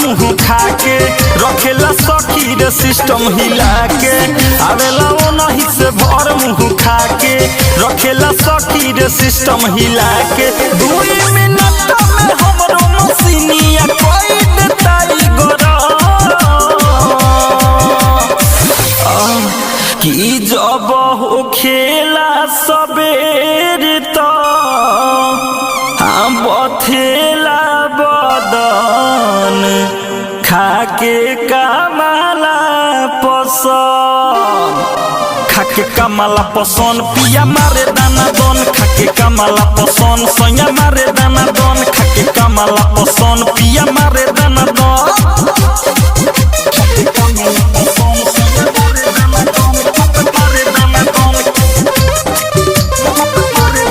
मुँह खा के रखेला सखी रे सिस्टम हिला के आवेला वो नहीं से भर मुँह खा के रखेला सखी रे सिस्टम हिला के 2 मिनट में हमरो मसीनिया कोई देताई गरम कि जब हो खेला सबेर तो हम बथेला बदन खाके कमला पसंद खाके कमला पसंद पिया मारे दाना दन खाके कमला पसंद सैया मारे दाना दन खाके कमला पसंद पिया मारे दाना दन